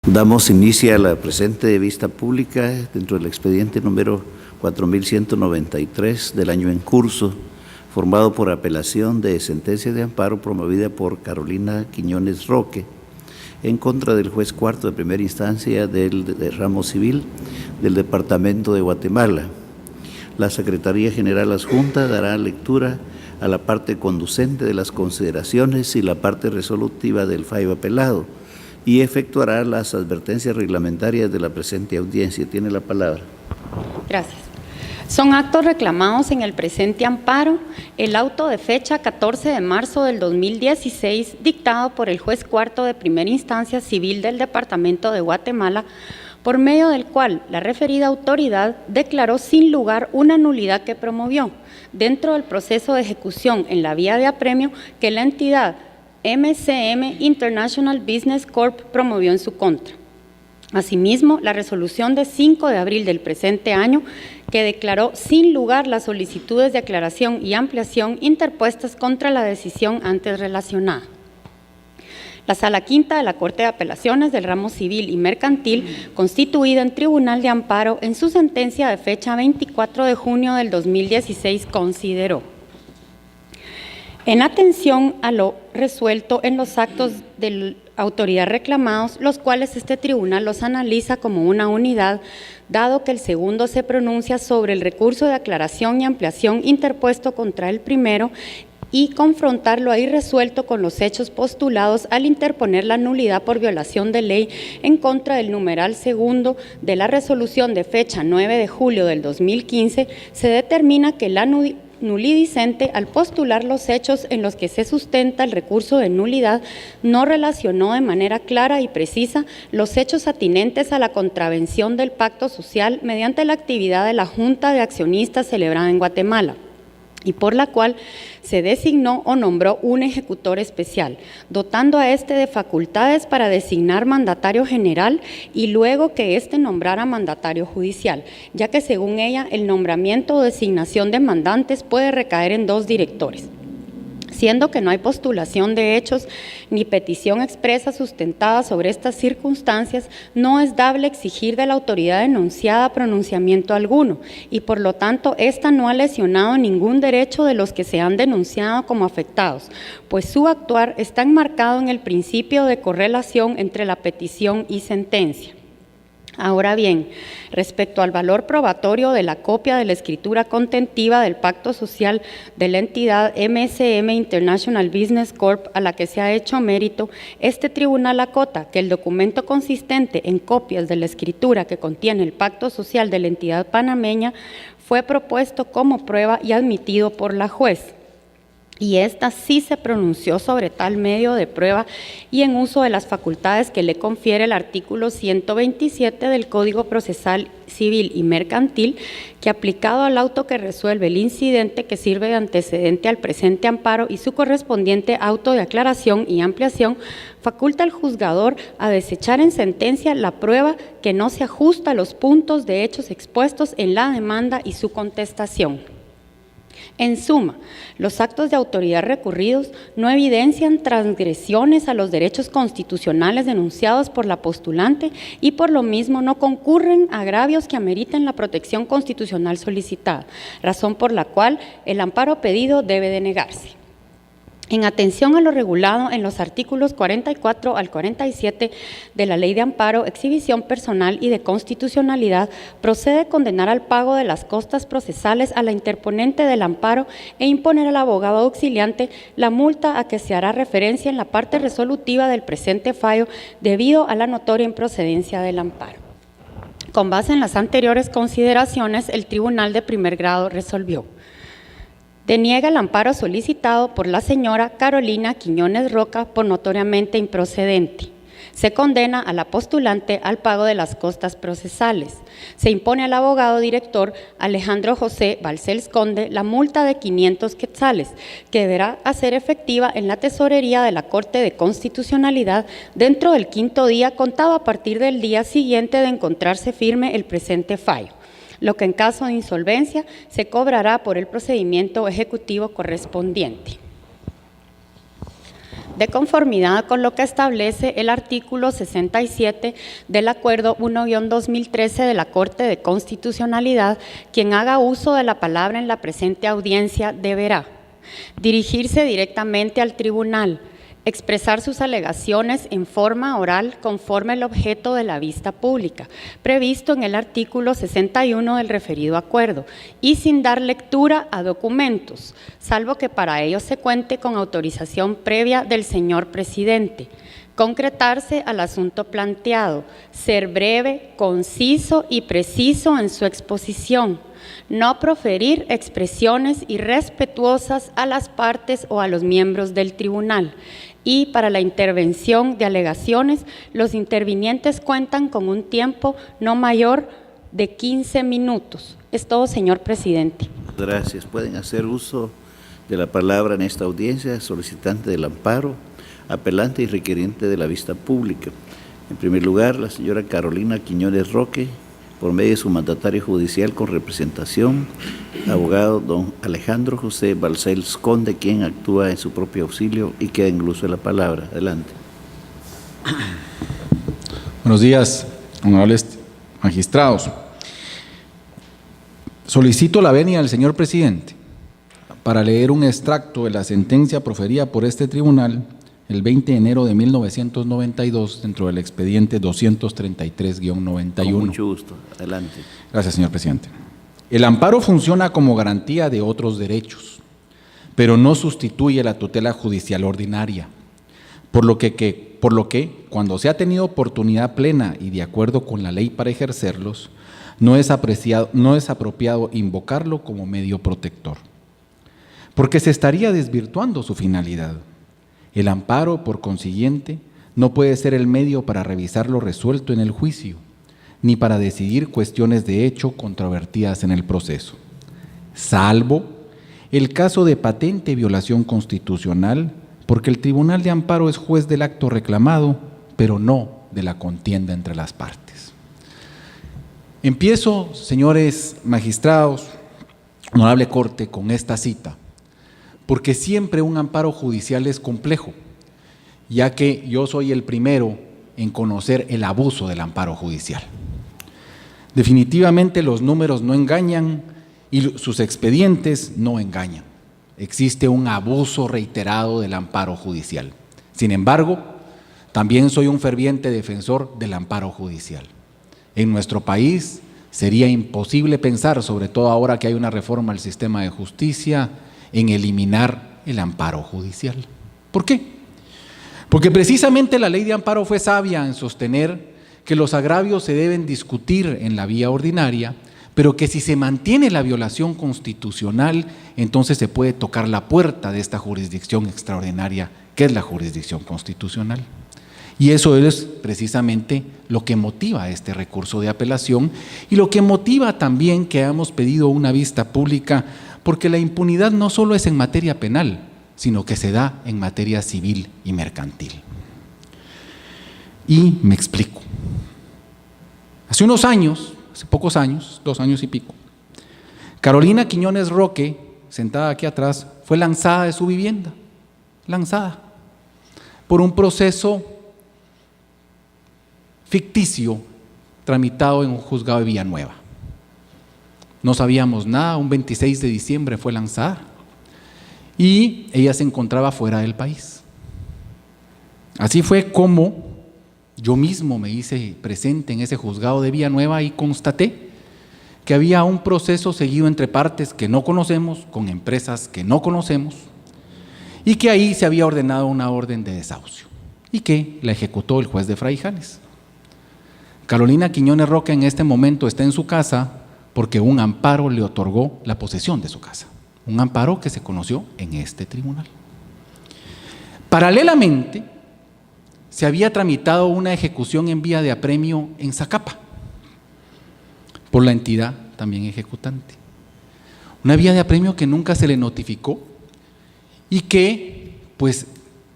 Damos inicio a la presente vista pública dentro del expediente número 4193 del año en curso, formado por apelación de sentencia de amparo promovida por Carolina Quiñones Roque en contra del juez cuarto de primera instancia del ramo civil del Departamento de Guatemala. La Secretaría General Adjunta dará lectura a la parte conducente de las consideraciones y la parte resolutiva del fallo apelado y efectuará las advertencias reglamentarias de la presente audiencia. Tiene la palabra. Gracias. Son actos reclamados en el presente amparo el auto de fecha 14 de marzo del 2016 dictado por el juez cuarto de primera instancia civil del Departamento de Guatemala, por medio del cual la referida autoridad declaró sin lugar una nulidad que promovió dentro del proceso de ejecución en la vía de apremio que la entidad MCM International Business Corp promovió en su contra. Asimismo, la resolución de 5 de abril del presente año que declaró sin lugar las solicitudes de aclaración y ampliación interpuestas contra la decisión antes relacionada. La Sala Quinta de la Corte de Apelaciones del Ramo Civil y Mercantil, constituida en Tribunal de Amparo, en su sentencia de fecha 24 de junio del 2016, consideró: en atención a lo resuelto en los actos de la autoridad reclamados, los cuales este tribunal los analiza como una unidad, dado que el segundo se pronuncia sobre el recurso de aclaración y ampliación interpuesto contra el primero, y confrontar lo ahí resuelto con los hechos postulados al interponer la nulidad por violación de ley en contra del numeral segundo de la resolución de fecha 9 de julio del 2015, se determina que la nulidicente, al postular los hechos en los que se sustenta el recurso de nulidad, no relacionó de manera clara y precisa los hechos atinentes a la contravención del pacto social mediante la actividad de la Junta de Accionistas celebrada en Guatemala, y por la cual se designó o nombró un ejecutor especial, dotando a éste de facultades para designar mandatario general y luego que éste nombrara mandatario judicial, ya que según ella el nombramiento o designación de mandantes puede recaer en 2 directores. Siendo que no hay postulación de hechos ni petición expresa sustentada sobre estas circunstancias, no es dable exigir de la autoridad denunciada pronunciamiento alguno y por lo tanto ésta no ha lesionado ningún derecho de los que se han denunciado como afectados, pues su actuar está enmarcado en el principio de correlación entre la petición y sentencia. Ahora bien, respecto al valor probatorio de la copia de la escritura contentiva del pacto social de la entidad MCM International Business Corp a la que se ha hecho mérito, este tribunal acota que el documento consistente en copias de la escritura que contiene el pacto social de la entidad panameña fue propuesto como prueba y admitido por la juez. Y ésta sí se pronunció sobre tal medio de prueba y en uso de las facultades que le confiere el artículo 127 del Código Procesal Civil y Mercantil, que aplicado al auto que resuelve el incidente que sirve de antecedente al presente amparo y su correspondiente auto de aclaración y ampliación, faculta al juzgador a desechar en sentencia la prueba que no se ajusta a los puntos de hechos expuestos en la demanda y su contestación. En suma, los actos de autoridad recurridos no evidencian transgresiones a los derechos constitucionales denunciados por la postulante y por lo mismo no concurren agravios que ameriten la protección constitucional solicitada, razón por la cual el amparo pedido debe denegarse. En atención a lo regulado en los artículos 44 al 47 de la Ley de Amparo, Exhibición Personal y de Constitucionalidad, procede condenar al pago de las costas procesales a la interponente del amparo e imponer al abogado auxiliante la multa a que se hará referencia en la parte resolutiva del presente fallo debido a la notoria improcedencia del amparo. Con base en las anteriores consideraciones, el Tribunal de Primer Grado resolvió: deniega el amparo solicitado por la señora Carolina Quiñones Roca por notoriamente improcedente. Se condena a la postulante al pago de las costas procesales. Se impone al abogado director Alejandro José Balcells Conde la multa de 500 quetzales, que deberá hacer efectiva en la tesorería de la Corte de Constitucionalidad dentro del 5º día contado a partir del día siguiente de encontrarse firme el presente fallo, lo que en caso de insolvencia se cobrará por el procedimiento ejecutivo correspondiente. de conformidad con lo que establece el artículo 67 del Acuerdo 1-2013 de la Corte de Constitucionalidad, quien haga uso de la palabra en la presente audiencia deberá dirigirse directamente al tribunal, expresar sus alegaciones en forma oral conforme al objeto de la vista pública, previsto en el artículo 61 del referido acuerdo, y sin dar lectura a documentos, salvo que para ello se cuente con autorización previa del señor presidente. Concretarse al asunto planteado, ser breve, conciso y preciso en su exposición, no proferir expresiones irrespetuosas a las partes o a los miembros del tribunal. Y para la intervención de alegaciones, los intervinientes cuentan con un tiempo no mayor de 15 minutos. Es todo, señor presidente. Gracias. Pueden hacer uso de la palabra en esta audiencia solicitante del amparo, apelante y requiriente de la vista pública. En primer lugar, la señora Carolina Quiñones Roque, por medio de su mandatario judicial con representación, abogado don Alejandro José Balcells Conde, quien actúa en su propio auxilio y queda en el uso de la palabra. Adelante. Buenos días, honorables magistrados. Solicito la venia del señor presidente para leer un extracto de la sentencia proferida por este tribunal el 20 de enero de 1992 dentro del expediente 233-91. Con mucho gusto. Adelante. Gracias, señor presidente. El amparo funciona como garantía de otros derechos, pero no sustituye la tutela judicial ordinaria, por lo que cuando se ha tenido oportunidad plena y de acuerdo con la ley para ejercerlos, no es apropiado invocarlo como medio protector, porque se estaría desvirtuando su finalidad. El amparo, por consiguiente, no puede ser el medio para revisar lo resuelto en el juicio, ni para decidir cuestiones de hecho controvertidas en el proceso, salvo el caso de patente violación constitucional, porque el Tribunal de Amparo es juez del acto reclamado, pero no de la contienda entre las partes. Empiezo, señores magistrados, honorable Corte, con esta cita, porque siempre un amparo judicial es complejo, ya que yo soy el primero en conocer el abuso del amparo judicial. Definitivamente los números no engañan y sus expedientes no engañan. Existe un abuso reiterado del amparo judicial. Sin embargo, también soy un ferviente defensor del amparo judicial. En nuestro país sería imposible pensar, sobre todo ahora que hay una reforma al sistema de justicia, en eliminar el amparo judicial. ¿Por qué? Porque precisamente la ley de amparo fue sabia en sostener que los agravios se deben discutir en la vía ordinaria, pero que si se mantiene la violación constitucional, entonces se puede tocar la puerta de esta jurisdicción extraordinaria, que es la jurisdicción constitucional. Y eso es precisamente lo que motiva este recurso de apelación y lo que motiva también que hemos pedido una vista pública, porque la impunidad no solo es en materia penal, sino que se da en materia civil y mercantil. Y me explico. Hace unos años, hace pocos años, 2 años y pico, Carolina Quiñones Roque, sentada aquí atrás, fue lanzada de su vivienda, lanzada por un proceso ficticio tramitado en un juzgado de Villanueva. No sabíamos nada, un 26 de diciembre fue lanzada y ella se encontraba fuera del país. Así fue como yo mismo me hice presente en ese juzgado de Villanueva y constaté que había un proceso seguido entre partes que no conocemos, con empresas que no conocemos, y que ahí se había ordenado una orden de desahucio y que la ejecutó el juez de Fraijanes. Carolina Quiñones Roque en este momento está en su casa porque un amparo le otorgó la posesión de su casa, un amparo que se conoció en este tribunal. Paralelamente, se había tramitado una ejecución en vía de apremio en Zacapa, por la entidad también ejecutante. Una vía de apremio que nunca se le notificó y que, pues,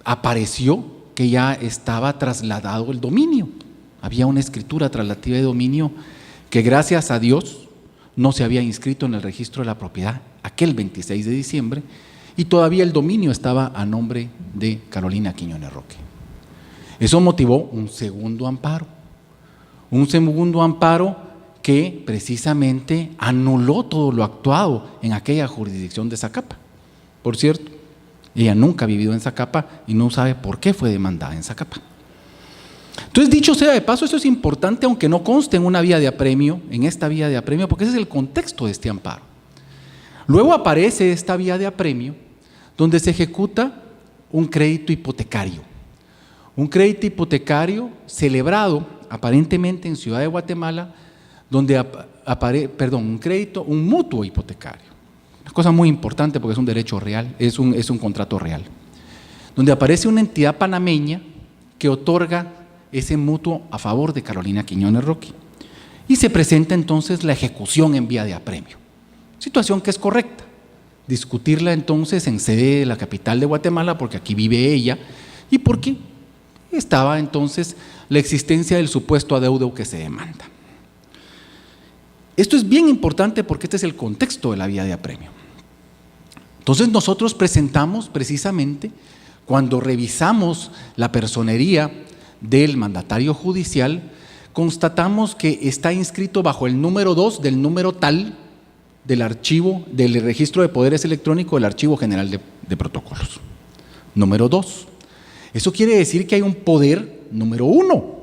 apareció que ya estaba trasladado el dominio. Había una escritura traslativa de dominio que, gracias a Dios, no se había inscrito en el registro de la propiedad aquel 26 de diciembre y todavía el dominio estaba a nombre de Carolina Quiñones Roque. Eso motivó un segundo amparo que precisamente anuló todo lo actuado en aquella jurisdicción de Zacapa. Por cierto, ella nunca ha vivido en Zacapa y no sabe por qué fue demandada en Zacapa. Entonces, dicho sea de paso, eso es importante, aunque no conste en una vía de apremio, en esta vía de apremio, porque ese es el contexto de este amparo. Luego aparece esta vía de apremio, donde se ejecuta un crédito hipotecario. Un crédito hipotecario celebrado aparentemente en Ciudad de Guatemala, donde un mutuo hipotecario. Una cosa muy importante porque es un derecho real, es un contrato real. Donde aparece una entidad panameña que otorga ese mutuo a favor de Carolina Quiñones Roque. Y se presenta entonces la ejecución en vía de apremio. Situación que es correcta. Discutirla entonces en sede de la capital de Guatemala, porque aquí vive ella, y porque estaba entonces la existencia del supuesto adeudo que se demanda. Esto es bien importante porque este es el contexto de la vía de apremio. Entonces nosotros presentamos precisamente, cuando revisamos la personería del mandatario judicial, constatamos que está inscrito bajo el número 2 del número tal del archivo, del registro de poderes electrónico del Archivo General de Protocolos. Número 2. Eso quiere decir que hay un poder número 1,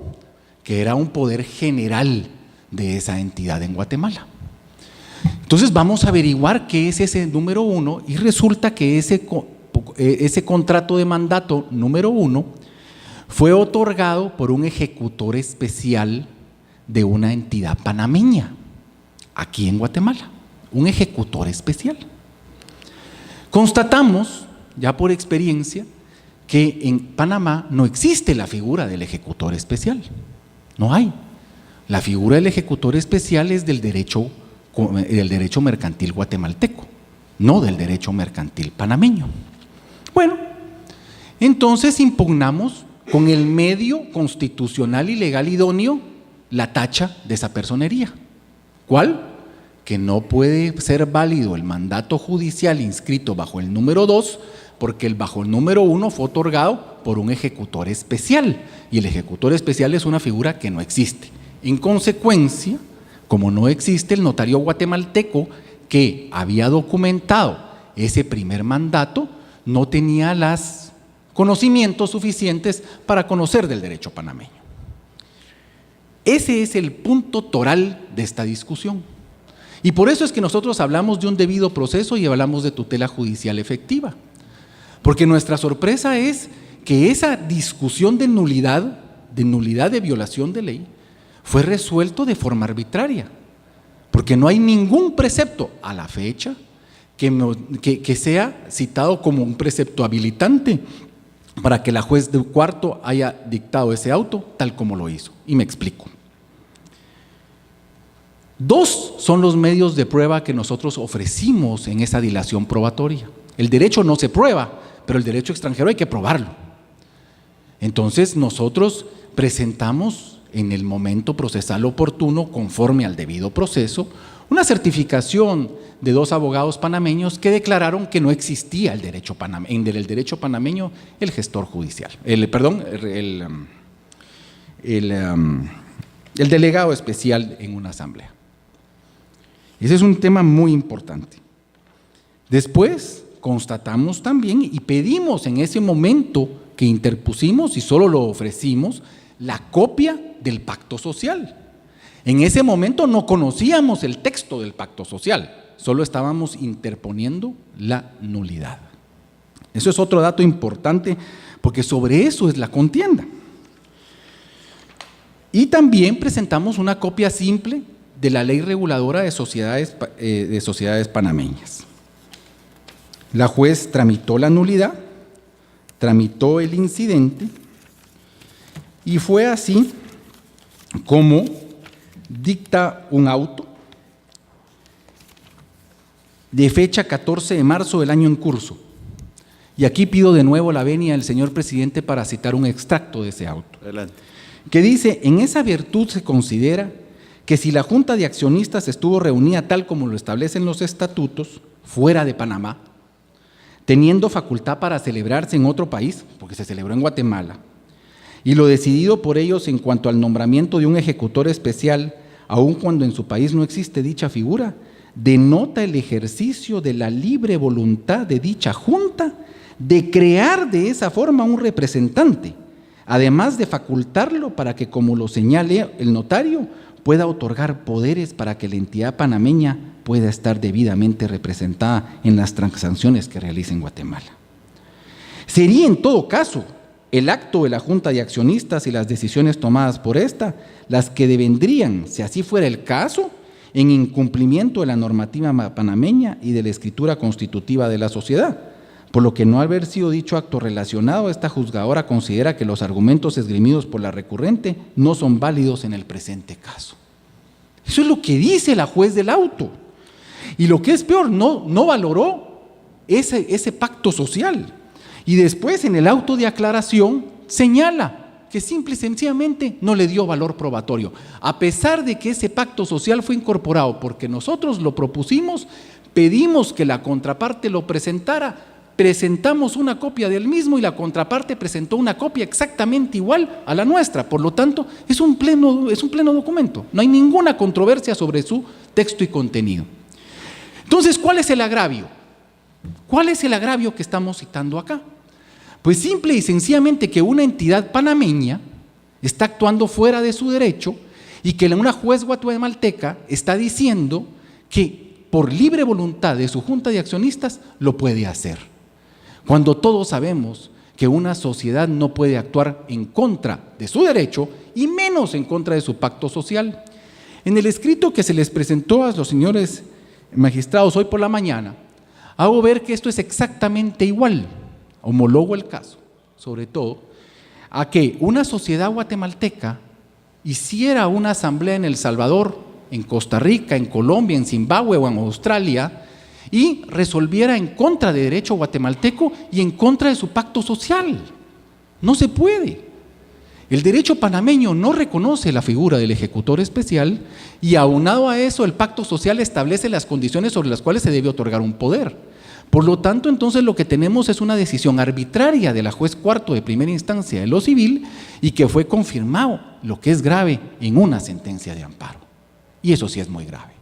que era un poder general de esa entidad en Guatemala. Entonces vamos a averiguar qué es ese número 1 y resulta que ese contrato de mandato número 1 fue otorgado por un ejecutor especial de una entidad panameña, aquí en Guatemala, un ejecutor especial. Constatamos, ya por experiencia, que en Panamá no existe la figura del ejecutor especial, no hay. La figura del ejecutor especial es del derecho mercantil guatemalteco, no del derecho mercantil panameño. Bueno, entonces impugnamos con el medio constitucional y legal idóneo la tacha de esa personería. ¿Cuál? Que no puede ser válido el mandato judicial inscrito bajo el número 2, porque bajo el número 1 fue otorgado por un ejecutor especial, y el ejecutor especial es una figura que no existe. En consecuencia, como no existe, el notario guatemalteco que había documentado ese primer mandato no tenía los conocimientos suficientes para conocer del derecho panameño. Ese es el punto toral de esta discusión. Y por eso es que nosotros hablamos de un debido proceso y hablamos de tutela judicial efectiva. Porque nuestra sorpresa es que esa discusión de nulidad de violación de ley, fue resuelto de forma arbitraria, porque no hay ningún precepto a la fecha que sea citado como un precepto habilitante para que la juez de cuarto haya dictado ese auto tal como lo hizo. Y me explico. 2 son los medios de prueba que nosotros ofrecimos en esa dilación probatoria. El derecho no se prueba, pero el derecho extranjero hay que probarlo. Entonces nosotros presentamos en el momento procesal oportuno, conforme al debido proceso, una certificación de 2 abogados panameños que declararon que no existía el derecho panameño, el gestor judicial, el delegado especial en una asamblea. Ese es un tema muy importante. Después constatamos también y pedimos en ese momento que interpusimos y solo lo ofrecimos, la copia del pacto social. En ese momento no conocíamos el texto del pacto social, solo estábamos interponiendo la nulidad. Eso es otro dato importante, porque sobre eso es la contienda. Y también presentamos una copia simple de la ley reguladora de sociedades panameñas. La juez tramitó la nulidad, tramitó el incidente, y fue así como dicta un auto de fecha 14 de marzo del año en curso. Y aquí pido de nuevo la venia del señor presidente para citar un extracto de ese auto. Adelante. Que dice: en esa virtud se considera que si la Junta de Accionistas estuvo reunida tal como lo establecen los estatutos, fuera de Panamá, teniendo facultad para celebrarse en otro país, porque se celebró en Guatemala, y lo decidido por ellos en cuanto al nombramiento de un ejecutor especial, aun cuando en su país no existe dicha figura, denota el ejercicio de la libre voluntad de dicha junta de crear de esa forma un representante, además de facultarlo para que, como lo señale el notario, pueda otorgar poderes para que la entidad panameña pueda estar debidamente representada en las transacciones que realiza en Guatemala. Sería en todo caso el acto de la Junta de Accionistas y las decisiones tomadas por esta las que devendrían, si así fuera el caso, en incumplimiento de la normativa panameña y de la escritura constitutiva de la sociedad, por lo que no haber sido dicho acto relacionado, esta juzgadora considera que los argumentos esgrimidos por la recurrente no son válidos en el presente caso. Eso es lo que dice la juez del auto. Y lo que es peor, no valoró ese pacto social. Y después en el auto de aclaración señala que simple y sencillamente no le dio valor probatorio, a pesar de que ese pacto social fue incorporado porque nosotros lo propusimos, pedimos que la contraparte lo presentara, presentamos una copia del mismo y la contraparte presentó una copia exactamente igual a la nuestra. Por lo tanto, es un pleno documento, no hay ninguna controversia sobre su texto y contenido. Entonces, ¿cuál es el agravio? ¿Cuál es el agravio que estamos citando acá? Pues simple y sencillamente que una entidad panameña está actuando fuera de su derecho y que una juez guatemalteca está diciendo que por libre voluntad de su junta de accionistas lo puede hacer. Cuando todos sabemos que una sociedad no puede actuar en contra de su derecho y menos en contra de su pacto social. En el escrito que se les presentó a los señores magistrados hoy por la mañana, hago ver que esto es exactamente igual. Homologo el caso, sobre todo, a que una sociedad guatemalteca hiciera una asamblea en El Salvador, en Costa Rica, en Colombia, en Zimbabue o en Australia y resolviera en contra de derecho guatemalteco y en contra de su pacto social. No se puede. El derecho panameño no reconoce la figura del ejecutor especial y aunado a eso el pacto social establece las condiciones sobre las cuales se debe otorgar un poder. Por lo tanto, entonces lo que tenemos es una decisión arbitraria de la juez cuarto de primera instancia de lo civil y que fue confirmado, lo que es grave, en una sentencia de amparo. Y eso sí es muy grave.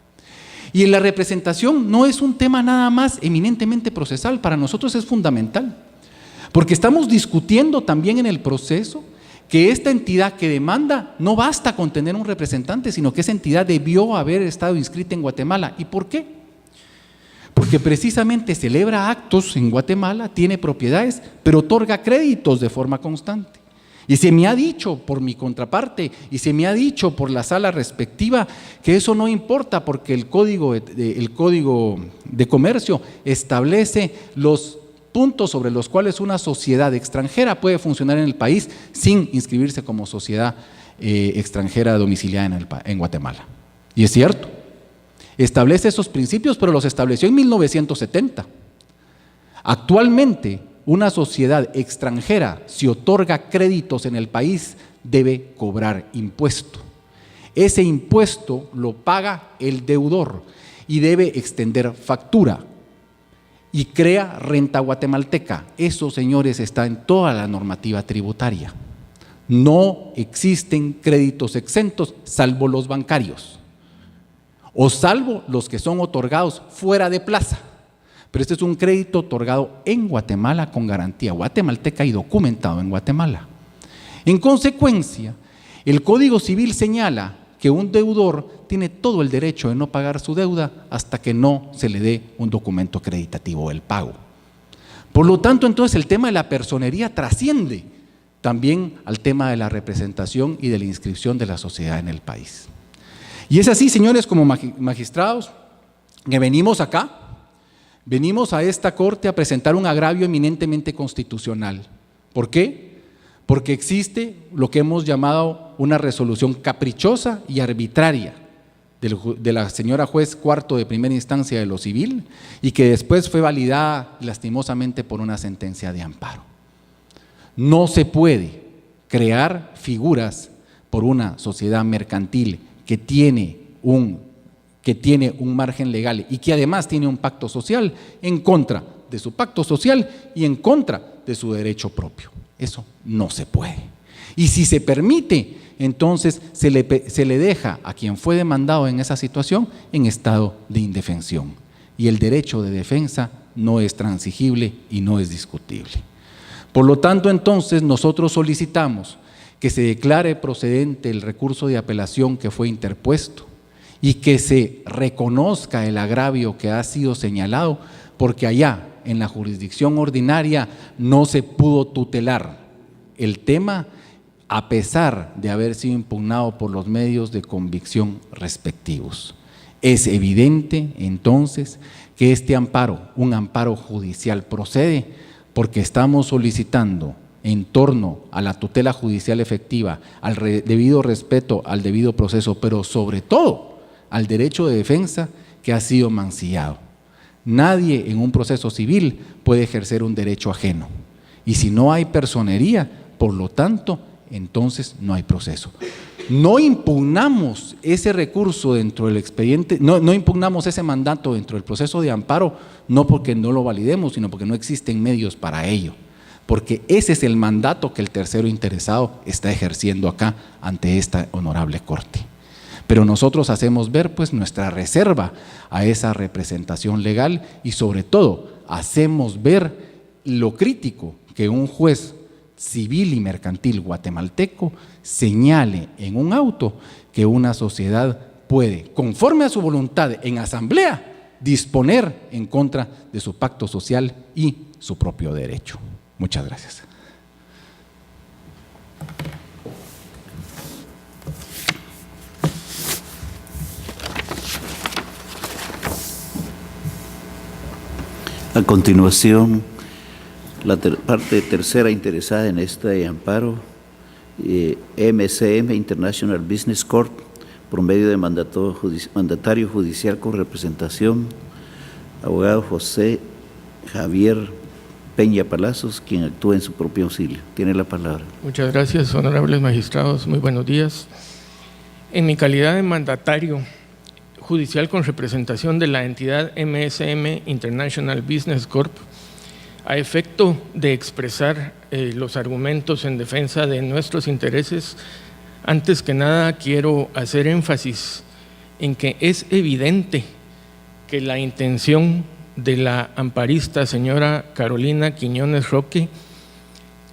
Y en la representación no es un tema nada más eminentemente procesal, para nosotros es fundamental, porque estamos discutiendo también en el proceso que esta entidad que demanda no basta con tener un representante, sino que esa entidad debió haber estado inscrita en Guatemala. ¿Y por qué? Porque precisamente celebra actos en Guatemala, tiene propiedades, pero otorga créditos de forma constante. Y se me ha dicho por mi contraparte y se me ha dicho por la sala respectiva que eso no importa porque el Código de Comercio establece los puntos sobre los cuales una sociedad extranjera puede funcionar en el país sin inscribirse como sociedad extranjera domiciliada en Guatemala. Y es cierto. Establece esos principios, pero los estableció en 1970. Actualmente, una sociedad extranjera, si otorga créditos en el país, debe cobrar impuesto. Ese impuesto lo paga el deudor y debe extender factura y crea renta guatemalteca. Eso, señores, está en toda la normativa tributaria. No existen créditos exentos, salvo los bancarios. O salvo los que son otorgados fuera de plaza. Pero este es un crédito otorgado en Guatemala con garantía guatemalteca y documentado en Guatemala. En consecuencia, el Código Civil señala que un deudor tiene todo el derecho de no pagar su deuda hasta que no se le dé un documento acreditativo del pago. Por lo tanto, entonces el tema de la personería trasciende también al tema de la representación y de la inscripción de la sociedad en el país. Y es así, señores, como magistrados, que venimos acá, venimos a esta corte a presentar un agravio eminentemente constitucional. ¿Por qué? Porque existe lo que hemos llamado una resolución caprichosa y arbitraria de la señora juez cuarto de primera instancia de lo civil y que después fue validada lastimosamente por una sentencia de amparo. No se puede crear figuras por una sociedad mercantil que tiene un margen legal y que además tiene un pacto social en contra de su pacto social y en contra de su derecho propio. Eso no se puede. Y si se permite, entonces se le deja a quien fue demandado en esa situación en estado de indefensión. Y el derecho de defensa no es transigible y no es discutible. Por lo tanto, entonces, nosotros solicitamos que se declare procedente el recurso de apelación que fue interpuesto y que se reconozca el agravio que ha sido señalado, porque allá, en la jurisdicción ordinaria, no se pudo tutelar el tema a pesar de haber sido impugnado por los medios de convicción respectivos. Es evidente, entonces, que este amparo, un amparo judicial, procede porque estamos solicitando en torno a la tutela judicial efectiva, al debido respeto al debido proceso, pero sobre todo al derecho de defensa que ha sido mancillado. Nadie en un proceso civil puede ejercer un derecho ajeno. Y si no hay personería, por lo tanto, entonces no hay proceso. No impugnamos ese recurso dentro del expediente, no impugnamos ese mandato dentro del proceso de amparo, no porque no lo validemos, sino porque no existen medios para ello. Porque ese es el mandato que el tercero interesado está ejerciendo acá ante esta honorable Corte. Pero nosotros hacemos ver pues nuestra reserva a esa representación legal y sobre todo hacemos ver lo crítico que un juez civil y mercantil guatemalteco señale en un auto que una sociedad puede, conforme a su voluntad en asamblea, disponer en contra de su pacto social y su propio derecho. Muchas gracias. A continuación, la parte tercera interesada en este amparo, MCM International Business Corp, por medio de mandatario judicial con representación, abogado José Javier Peña Palazos, quien actúa en su propio auxilio. Tiene la palabra. Muchas gracias, honorables magistrados. Muy buenos días. En mi calidad de mandatario judicial con representación de la entidad MSM International Business Corp, a efecto de expresar los argumentos en defensa de nuestros intereses, antes que nada quiero hacer énfasis en que es evidente que la intención de la amparista señora Carolina Quiñones Roque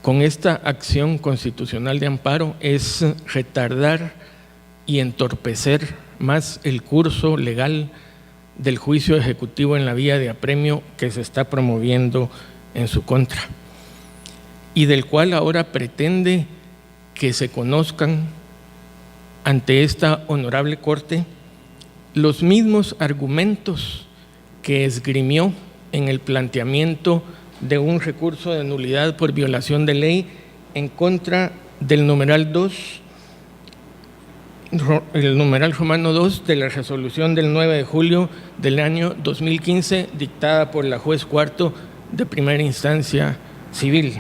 con esta acción constitucional de amparo es retardar y entorpecer más el curso legal del juicio ejecutivo en la vía de apremio que se está promoviendo en su contra y del cual ahora pretende que se conozcan ante esta honorable Corte los mismos argumentos que esgrimió en el planteamiento de un recurso de nulidad por violación de ley en contra del numeral 2, el numeral romano 2 de la resolución del 9 de julio del año 2015 dictada por la juez cuarto de primera instancia civil.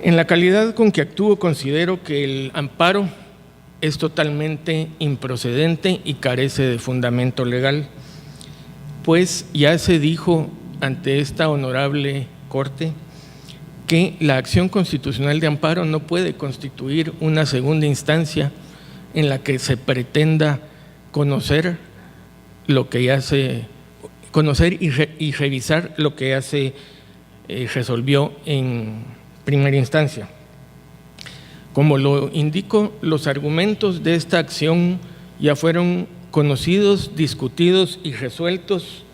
En la calidad con que actúo, considero que el amparo es totalmente improcedente y carece de fundamento legal, pues ya se dijo ante esta honorable Corte que la acción constitucional de amparo no puede constituir una segunda instancia en la que se pretenda conocer lo que ya se y revisar lo que ya se resolvió en primera instancia. Como lo indico, los argumentos de esta acción ya fueron conocidos, discutidos y resueltos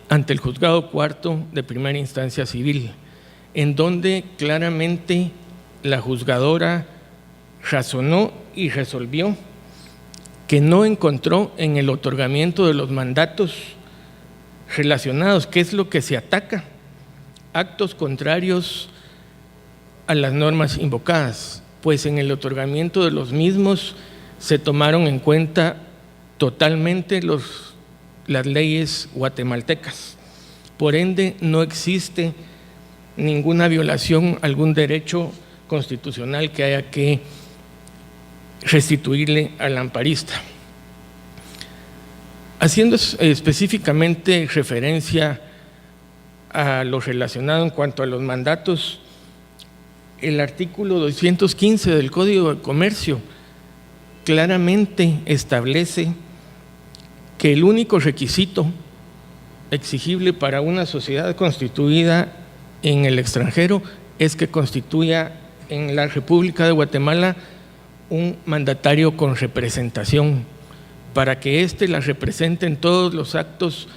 ante el juzgado cuarto de primera instancia civil, en donde claramente la juzgadora razonó y resolvió que no encontró en el otorgamiento de los mandatos relacionados, que es lo que se ataca, actos contrarios a las normas invocadas, pues en el otorgamiento de los mismos se tomaron en cuenta totalmente las leyes guatemaltecas. Por ende, no existe ninguna violación a algún derecho constitucional que haya que restituirle al amparista. Haciendo específicamente referencia a lo relacionado en cuanto a los mandatos, el artículo 215 del Código de Comercio claramente establece que el único requisito exigible para una sociedad constituida en el extranjero es que constituya en la República de Guatemala un mandatario con representación, para que éste la represente en todos los actos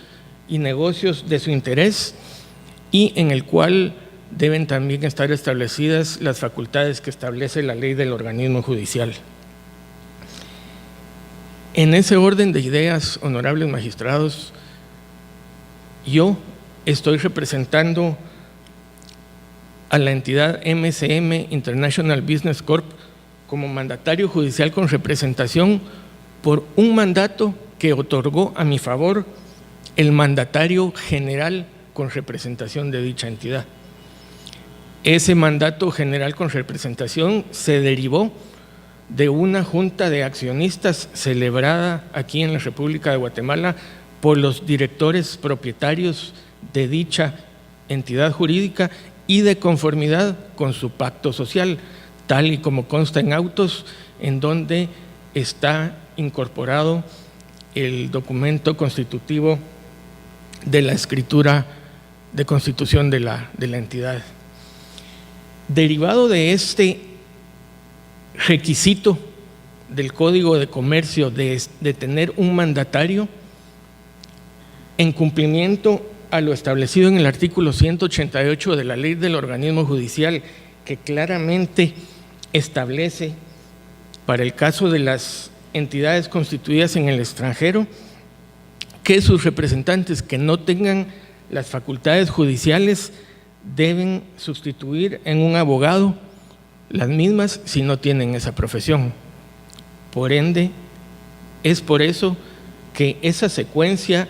y negocios de su interés y en el cual deben también estar establecidas las facultades que establece la ley del organismo judicial. En ese orden de ideas, honorables magistrados, yo estoy representando a la entidad MSM International Business Corp como mandatario judicial con representación por un mandato que otorgó a mi favor el mandatario general con representación de dicha entidad. Ese mandato general con representación se derivó de una junta de accionistas celebrada aquí en la República de Guatemala por los directores propietarios de dicha entidad jurídica y de conformidad con su pacto social, tal y como consta en autos, en donde está incorporado el documento constitutivo de la escritura de constitución de la entidad. Derivado de este requisito del Código de Comercio de tener un mandatario, en cumplimiento a lo establecido en el artículo 188 de la Ley del Organismo Judicial, que claramente establece para el caso de las entidades constituidas en el extranjero que sus representantes que no tengan las facultades judiciales deben sustituir en un abogado las mismas si no tienen esa profesión. Por ende, es por eso que esa secuencia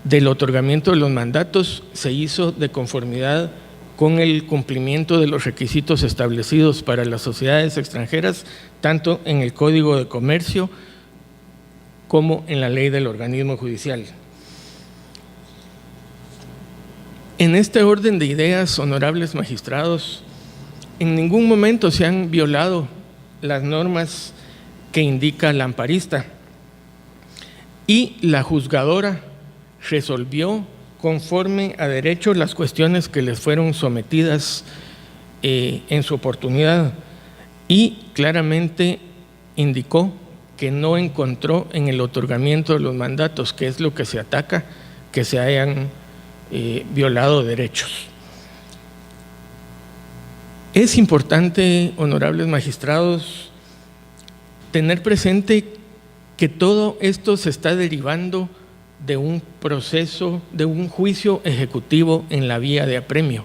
del otorgamiento de los mandatos se hizo de conformidad con el cumplimiento de los requisitos establecidos para las sociedades extranjeras, tanto en el Código de Comercio como en la ley del organismo judicial. En este orden de ideas, honorables magistrados, en ningún momento se han violado las normas que indica la amparista y la juzgadora resolvió conforme a derecho las cuestiones que les fueron sometidas en su oportunidad y claramente indicó que no encontró en el otorgamiento de los mandatos, que es lo que se ataca, que se hayan violado derechos. Es importante, honorables magistrados, tener presente que todo esto se está derivando de un proceso, de un juicio ejecutivo en la vía de apremio.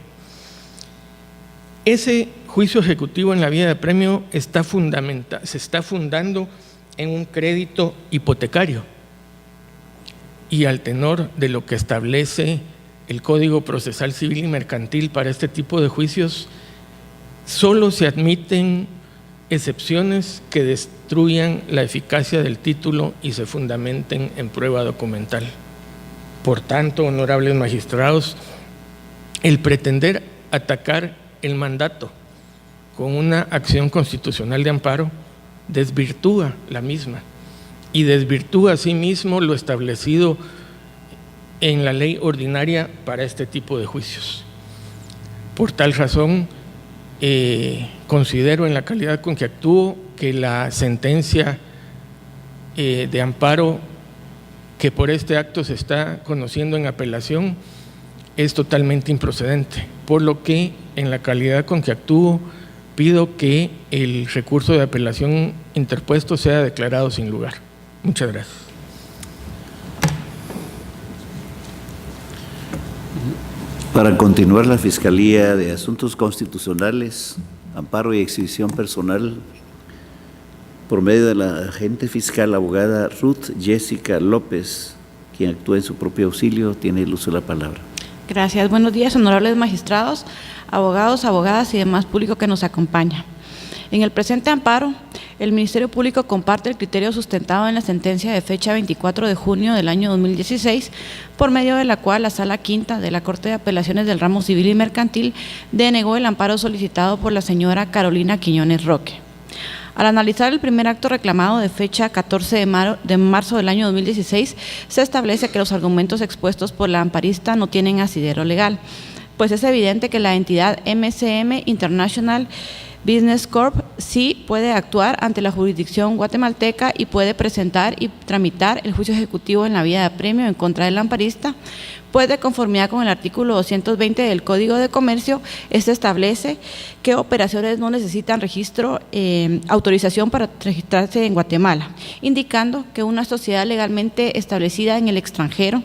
Ese juicio ejecutivo en la vía de apremio se está fundando en un crédito hipotecario y al tenor de lo que establece el Código Procesal Civil y Mercantil para este tipo de juicios, solo se admiten excepciones que destruyan la eficacia del título y se fundamenten en prueba documental. Por tanto, honorables magistrados, el pretender atacar el mandato con una acción constitucional de amparo desvirtúa la misma y desvirtúa asimismo lo establecido en la ley ordinaria para este tipo de juicios. Por tal razón, considero en la calidad con que actúo que la sentencia de amparo que por este acto se está conociendo en apelación es totalmente improcedente, por lo que en la calidad con que actúo pido que el recurso de apelación interpuesto sea declarado sin lugar. Muchas gracias. Para continuar, la Fiscalía de Asuntos Constitucionales, Amparo y Exhibición Personal, por medio de la agente fiscal abogada Ruth Jessica López, quien actúa en su propio auxilio, tiene el uso de la palabra. Gracias. Buenos días, honorables magistrados, abogados, abogadas y demás público que nos acompaña. En el presente amparo, el Ministerio Público comparte el criterio sustentado en la sentencia de fecha 24 de junio del año 2016, por medio de la cual la Sala Quinta de la Corte de Apelaciones del Ramo Civil y Mercantil denegó el amparo solicitado por la señora Carolina Quiñones Roque. Al analizar el primer acto reclamado de fecha 14 de marzo del año 2016, se establece que los argumentos expuestos por la amparista no tienen asidero legal, pues es evidente que la entidad MCM International Business Corp sí puede actuar ante la jurisdicción guatemalteca y puede presentar y tramitar el juicio ejecutivo en la vía de apremio en contra del amparista, pues de conformidad con el artículo 220 del Código de Comercio, este establece que operaciones no necesitan autorización para registrarse en Guatemala, indicando que una sociedad legalmente establecida en el extranjero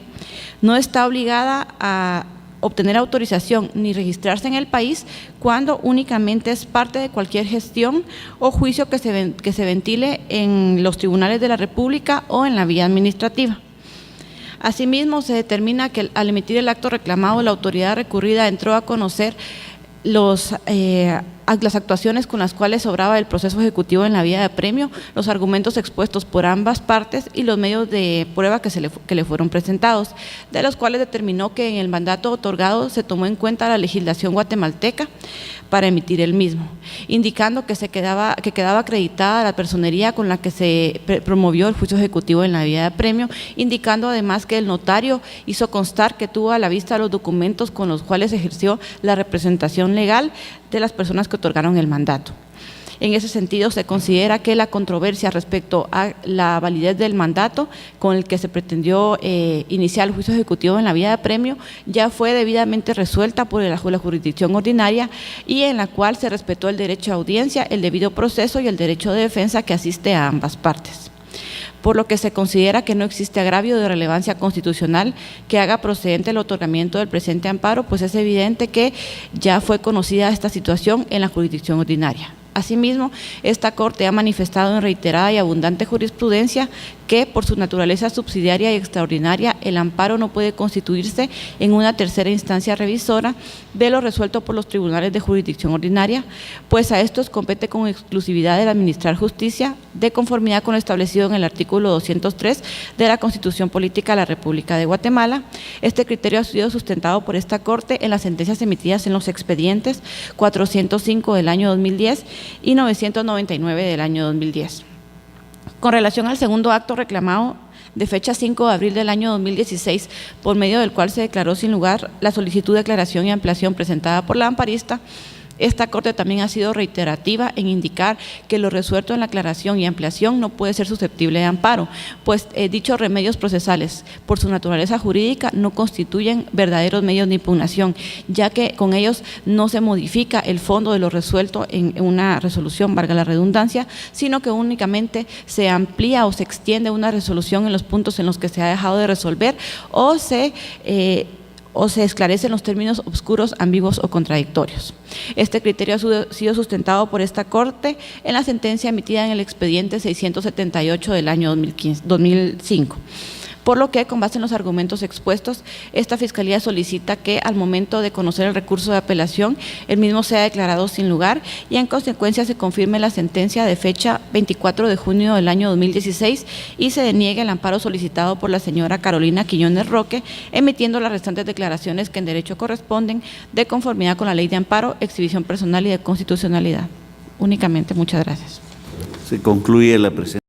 no está obligada a obtener autorización ni registrarse en el país cuando únicamente es parte de cualquier gestión o juicio que se ventile en los tribunales de la República o en la vía administrativa. Asimismo, se determina que al emitir el acto reclamado, la autoridad recurrida entró a conocer las actuaciones con las cuales obraba el proceso ejecutivo en la vía de apremio, los argumentos expuestos por ambas partes y los medios de prueba que le fueron presentados, de los cuales determinó que en el mandato otorgado se tomó en cuenta la legislación guatemalteca para emitir el mismo, indicando que quedaba acreditada la personería con la que se promovió el juicio ejecutivo en la vía de apremio, indicando además que el notario hizo constar que tuvo a la vista los documentos con los cuales ejerció la representación legal de las personas que otorgaron el mandato. En ese sentido, se considera que la controversia respecto a la validez del mandato con el que se pretendió iniciar el juicio ejecutivo en la vía de apremio ya fue debidamente resuelta por la jurisdicción ordinaria y en la cual se respetó el derecho a audiencia, el debido proceso y el derecho de defensa que asiste a ambas partes, por lo que se considera que no existe agravio de relevancia constitucional que haga procedente el otorgamiento del presente amparo, pues es evidente que ya fue conocida esta situación en la jurisdicción ordinaria. Asimismo, esta Corte ha manifestado en reiterada y abundante jurisprudencia que, por su naturaleza subsidiaria y extraordinaria, el amparo no puede constituirse en una tercera instancia revisora de lo resuelto por los tribunales de jurisdicción ordinaria, pues a estos compete con exclusividad el administrar justicia, de conformidad con lo establecido en el artículo 203 de la Constitución Política de la República de Guatemala. Este criterio ha sido sustentado por esta Corte en las sentencias emitidas en los expedientes 405 del año 2010 y 999 del año 2010. Con relación al segundo acto reclamado de fecha 5 de abril del año 2016, por medio del cual se declaró sin lugar la solicitud de aclaración y ampliación presentada por la amparista, esta Corte también ha sido reiterativa en indicar que lo resuelto en la aclaración y ampliación no puede ser susceptible de amparo, pues dichos remedios procesales, por su naturaleza jurídica, no constituyen verdaderos medios de impugnación, ya que con ellos no se modifica el fondo de lo resuelto en una resolución, valga la redundancia, sino que únicamente se amplía o se extiende una resolución en los puntos en los que se ha dejado de resolver o se esclarecen los términos obscuros, ambiguos o contradictorios. Este criterio ha sido sustentado por esta Corte en la sentencia emitida en el expediente 678 del año 2005. Por lo que, con base en los argumentos expuestos, esta Fiscalía solicita que al momento de conocer el recurso de apelación, el mismo sea declarado sin lugar y en consecuencia se confirme la sentencia de fecha 24 de junio del año 2016 y se deniegue el amparo solicitado por la señora Carolina Quiñones Roque, emitiendo las restantes declaraciones que en derecho corresponden de conformidad con la Ley de Amparo, Exhibición Personal y de Constitucionalidad. Únicamente, muchas gracias. Se concluye la presente.